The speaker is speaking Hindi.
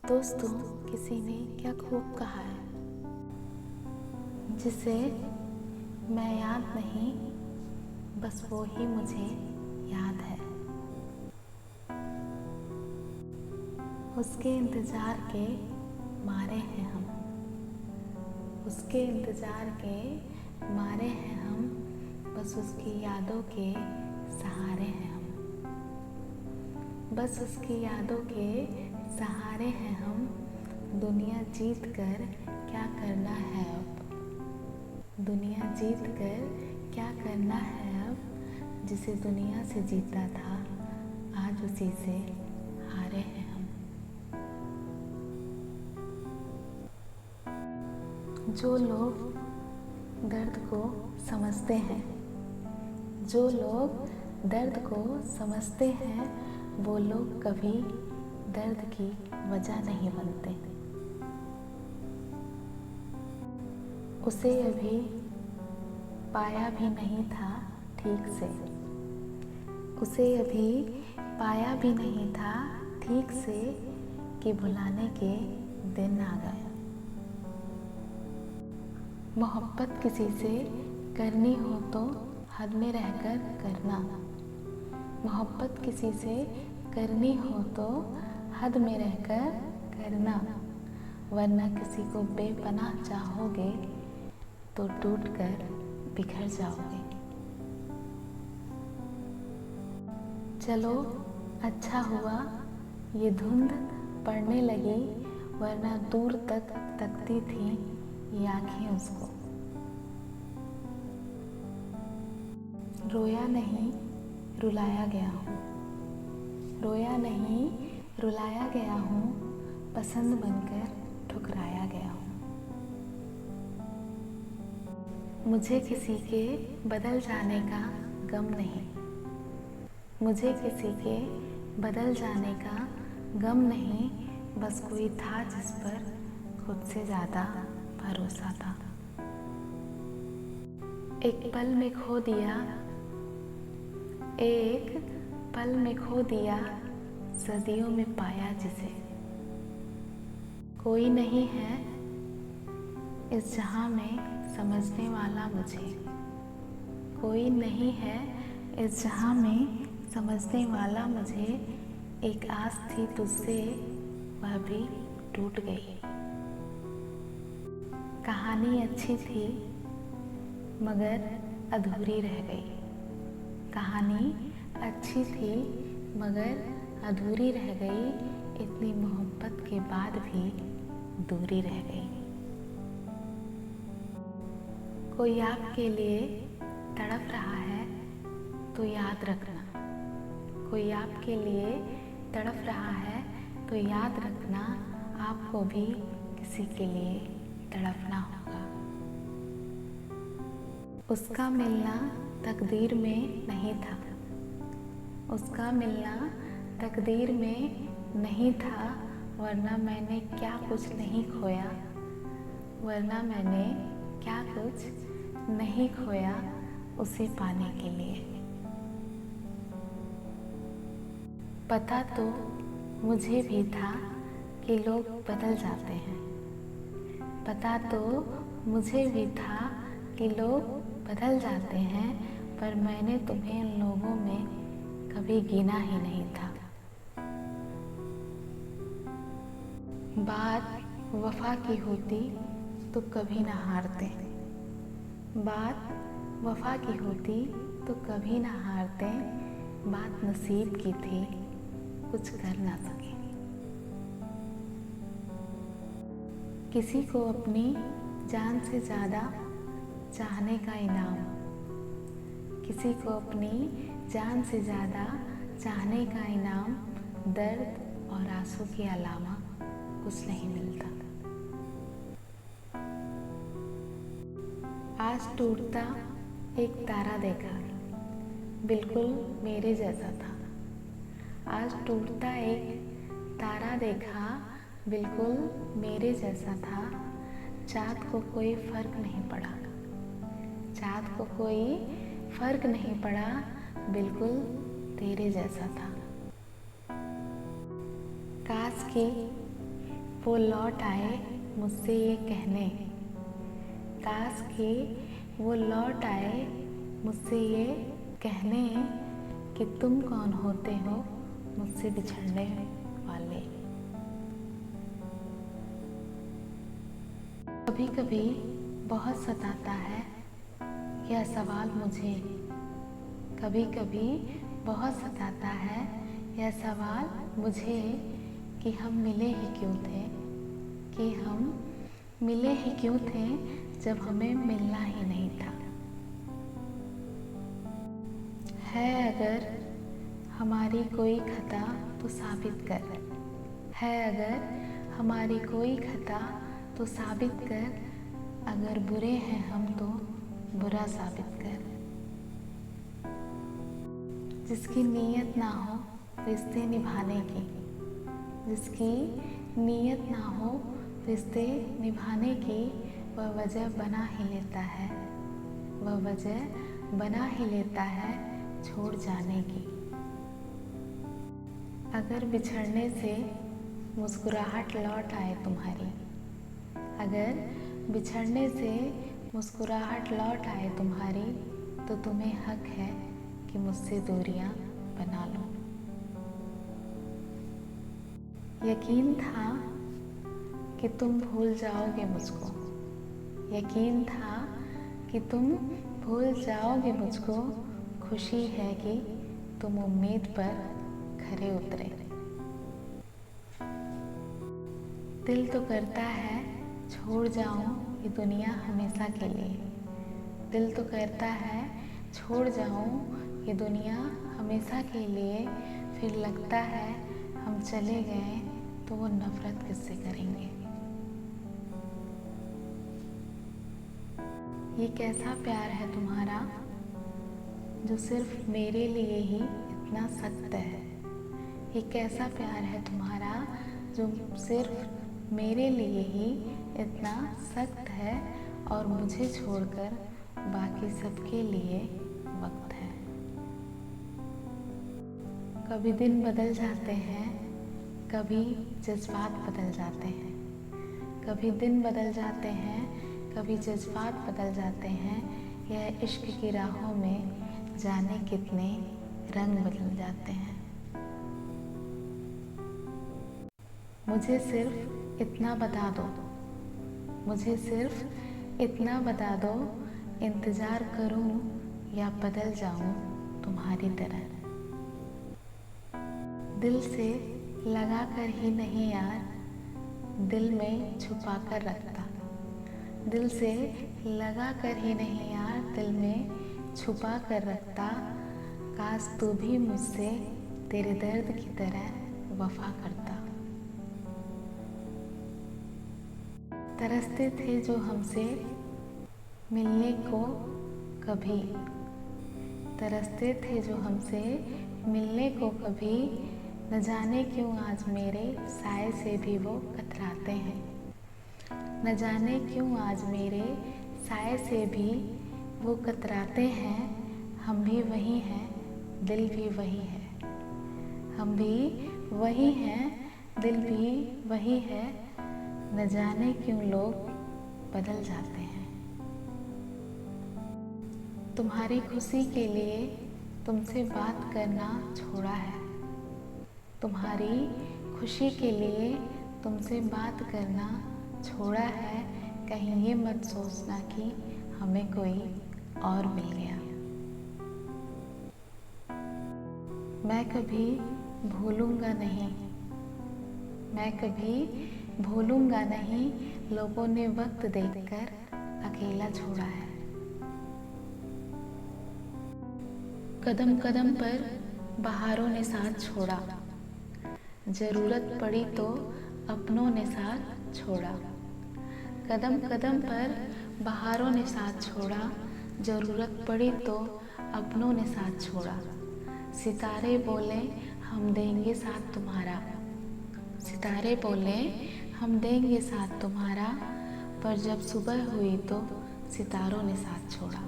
दोस्तों, किसी ने क्या खूब कहा है, जिसे मैं याद नहीं, बस वो ही मुझे याद है। उसके इंतज़ार के मारे हैं हम, उसके इंतज़ार के मारे हैं हम, बस उसकी यादों के सहारे हैं हम, बस उसकी यादों के सहारे हैं हम। दुनिया जीत कर क्या करना है अब, दुनिया जीत कर क्या करना है अब, जिसे दुनिया से जीता था आज उसी से हारे हैं हम। जो लोग दर्द को समझते हैं, जो लोग दर्द को समझते हैं, वो लोग कभी दर्द की वजह नहीं बनते। उसे अभी पाया भी नहीं था ठीक से, उसे अभी पाया भी नहीं था ठीक से, कि भुलाने के दिन आ गए। मोहब्बत किसी से करनी हो तो हद में रहकर करना, मोहब्बत किसी से करनी हो तो हद में रहकर करना, वरना किसी को बेपनाह चाहोगे तो टूट कर बिखर जाओगे। चलो अच्छा हुआ ये धुंध पड़ने लगी, वरना दूर तक तकती थी ये आँखें उसको। रोया नहीं रुलाया गया हूँ, रोया नहीं रुलाया गया हूँ, पसंद बनकर ठुकराया गया हूँ। मुझे किसी के बदल जाने का गम नहीं, मुझे किसी के बदल जाने का गम नहीं, बस कोई था जिस पर खुद से ज़्यादा भरोसा था। एक पल में खो दिया, एक पल में खो दिया, सदियों में पाया जिसे। कोई नहीं है इस जहां में समझने वाला मुझे, कोई नहीं है इस जहां में समझने वाला मुझे। एक आस थी तुझसे, वह भी टूट गई। कहानी अच्छी थी मगर अधूरी रह गई, कहानी अच्छी थी मगर अधूरी रह गई। इतनी मोहब्बत के बाद भी दूरी रह गई। कोई आपके लिए तड़प रहा है तो याद रखना, कोई आपके लिए तड़प रहा है तो याद रखना, आपको भी किसी के लिए तड़पना होगा। उसका मिलना तकदीर में नहीं था, उसका मिलना तकदीर में नहीं था, वरना मैंने क्या कुछ नहीं खोया, वरना मैंने क्या कुछ नहीं खोया उसे पाने के लिए। पता तो मुझे भी था कि लोग बदल जाते हैं, पता तो मुझे भी था कि लोग बदल जाते हैं, पर मैंने तुम्हें उन लोगों में कभी गिना ही नहीं था। बात वफा की होती तो कभी ना हारते, बात वफा की होती तो कभी ना हारते, बात नसीब की थी कुछ कर ना सके। किसी को अपनी जान से ज़्यादा चाहने का इनाम, किसी को अपनी जान से ज़्यादा चाहने का इनाम, दर्द और आंसू के अलावा कुछ नहीं मिलता। आज टूटता एक तारा देखा, बिल्कुल मेरे जैसा था। आज टूटता एक तारा देखा, बिल्कुल मेरे जैसा था। चाँद को कोई फर्क नहीं पड़ा, चाँद को कोई फर्क नहीं पड़ा, बिल्कुल तेरे जैसा था। काश कि वो लौट आए मुझसे ये कहने, काश कि वो लौट आए मुझसे ये कहने कि तुम कौन होते हो मुझसे बिछड़ने वाले। कभी कभी बहुत सताता है यह सवाल मुझे, कभी कभी बहुत सताता है यह सवाल मुझे कि हम मिले ही क्यों थे, कि हम मिले ही क्यों थे जब हमें मिलना ही नहीं था। है अगर हमारी कोई खता तो साबित कर, है अगर हमारी कोई खता तो साबित कर, अगर बुरे हैं हम तो बुरा साबित कर। जिसकी नीयत ना हो रिश्ते निभाने की, जिसकी नीयत ना हो रिश्ते निभाने की, वह वजह बना ही लेता है, वह वजह बना ही लेता है छोड़ जाने की। अगर बिछड़ने से मुस्कुराहट लौट आए तुम्हारी, अगर बिछड़ने से मुस्कुराहट लौट आए तुम्हारी, तो तुम्हें हक है कि मुझसे दूरियां बना लो। यकीन था कि तुम भूल जाओगे मुझको, यकीन था कि तुम भूल जाओगे मुझको, खुशी है कि तुम उम्मीद पर खरे उतरे। दिल तो करता है छोड़ जाऊं ये दुनिया हमेशा के लिए, दिल तो करता है छोड़ जाऊं ये दुनिया हमेशा के लिए, फिर लगता है हम चले गए तो वो नफरत किससे करेंगे। ये कैसा प्यार है तुम्हारा जो सिर्फ मेरे लिए ही इतना सख्त है, ये कैसा प्यार है तुम्हारा जो सिर्फ मेरे लिए ही इतना सख्त है, और मुझे छोड़कर बाकी सबके लिए वक्त है। कभी दिन बदल जाते हैं, कभी जज्बात बदल जाते हैं, कभी दिन बदल जाते हैं, कभी जज्बात बदल जाते हैं। यह इश्क की राहों में जाने कितने रंग बदल जाते हैं। मुझे सिर्फ इतना बता दो, मुझे सिर्फ इतना बता दो, इंतज़ार करूं या बदल जाऊं तुम्हारी तरह। दिल से लगा कर ही नहीं यार, दिल में छुपा कर रखता, दिल से लगा कर ही नहीं यार, दिल में छुपा कर रखता। काश तू भी मुझसे तेरे दर्द की तरह वफा करता। तरसते थे जो हमसे मिलने को कभी, तरसते थे जो हमसे मिलने को कभी, न जाने क्यों आज मेरे साए से भी वो कतराते हैं, न जाने क्यों आज मेरे साए से भी वो कतराते हैं। हम भी वही हैं, दिल भी वही है, हम भी वही हैं, दिल भी वही है, न जाने क्यों लोग बदल जाते हैं। तुम्हारी खुशी के लिए तुमसे बात करना छोड़ा है, तुम्हारी खुशी के लिए तुमसे बात करना छोड़ा है। कहीं ये मत सोचना कि हमें कोई और मिल गया। मैं कभी भूलूंगा नहीं, मैं कभी भूलूंगा नहीं, लोगों ने वक्त देखकर अकेला छोड़ा है। कदम कदम पर बहारों ने साथ छोड़ा, जरूरत पड़ी तो अपनों ने साथ छोड़ा। कदम कदम पर बहारों ने साथ छोड़ा, जरूरत पड़ी तो अपनों ने साथ छोड़ा। सितारे बोले हम देंगे साथ तुम्हारा, सितारे बोले हम देंगे साथ तुम्हारा, पर जब सुबह हुई तो सितारों ने साथ छोड़ा।